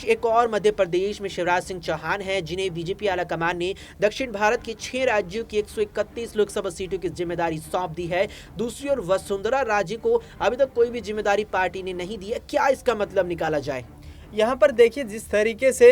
एक और मध्य प्रदेश में शिवराज सिंह चौहान हैं, जिन्हें बीजेपी आलाकमान ने दक्षिण भारत के 6 राज्यों की 131 लोकसभा सीटों की जिम्मेदारी सौंप दी है। दूसरी ओर वसुंधरा राजे को अभी तक कोई भी जिम्मेदारी पार्टी ने नहीं दी है। क्या इसका मतलब निकाला जाए? यहाँ पर देखिए, जिस तरीके से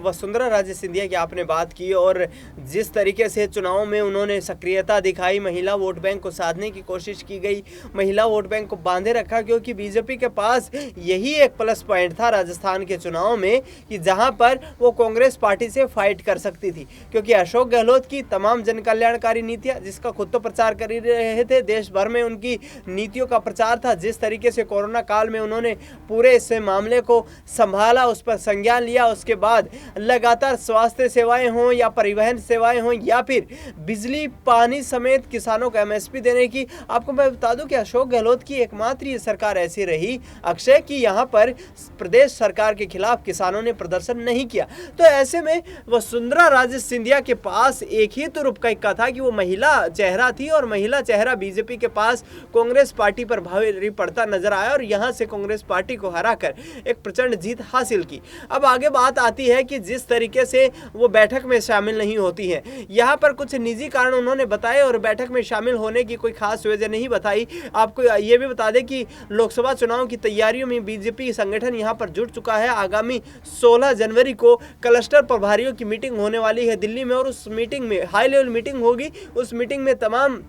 वसुंधरा राजे सिंधिया की आपने बात की और जिस तरीके से चुनाव में उन्होंने सक्रियता दिखाई, महिला वोट बैंक को साधने की कोशिश की गई, महिला वोट बैंक को बांधे रखा, क्योंकि बीजेपी के पास यही एक प्लस पॉइंट था राजस्थान के चुनाव में कि जहाँ पर वो कांग्रेस पार्टी से फाइट कर सकती थी। क्योंकि अशोक गहलोत की तमाम जन कल्याणकारी नीतियाँ, जिसका खुद तो प्रचार कर ही रहे थे, देश भर में उनकी नीतियों का प्रचार था। जिस तरीके से कोरोना काल में उन्होंने पूरे इस मामले को संभाला, उस पर संज्ञान लिया, उसके बाद लगातार स्वास्थ्य सेवाएं हों या परिवहन सेवाएं हों या फिर बिजली पानी समेत किसानों को एमएसपी देने की, आपको मैं बता दूं कि अशोक गहलोत की एकमात्र ये सरकार ऐसी रही अक्षय कि यहाँ पर प्रदेश सरकार के खिलाफ किसानों ने प्रदर्शन नहीं किया। तो ऐसे में वसुंधरा राजे सिंधिया के पास एक ही तो रूपरेखा था कि वो महिला चेहरा थी और महिला चेहरा बीजेपी के पास कांग्रेस पार्टी पर भारी पड़ता नजर आया और यहाँ से कांग्रेस पार्टी को हराकर एक प्रचंड जीत हासिल की। अब आगे बात आती है कि जिस तरीके से वो बैठक में शामिल नहीं होती हैं, यहाँ पर कुछ निजी कारण उन्होंने बताए और बैठक में शामिल होने की कोई खास वजह नहीं बताई। आपको ये भी बता दें कि लोकसभा चुनाव की तैयारियों में बीजेपी संगठन यहाँ पर जुट चुका है। आगामी 16 जनवरी को क्लस्टर प्रभारियों की मीटिंग होने वाली है दिल्ली में और उस मीटिंग में हाई लेवल मीटिंग होगी। उस मीटिंग में तमाम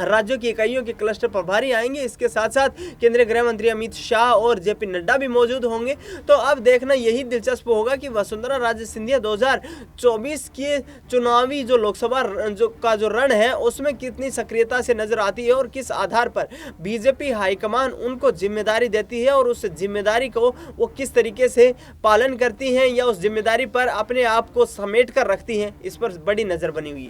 राज्यों की इकाइयों के क्लस्टर प्रभारी आएंगे। इसके साथ साथ केंद्रीय गृह मंत्री अमित शाह और जेपी नड्डा भी मौजूद होंगे। तो अब देखना यही दिलचस्प होगा कि वसुंधरा राजे सिंधिया 2024 के चुनावी जो लोकसभा जो रण है उसमें कितनी सक्रियता से नजर आती है और किस आधार पर बीजेपी हाईकमान उनको जिम्मेदारी देती है और उस जिम्मेदारी को वो किस तरीके से पालन करती हैं या उस जिम्मेदारी पर अपने आप को समेट कर रखती हैं, इस पर बड़ी नजर बनी हुई है।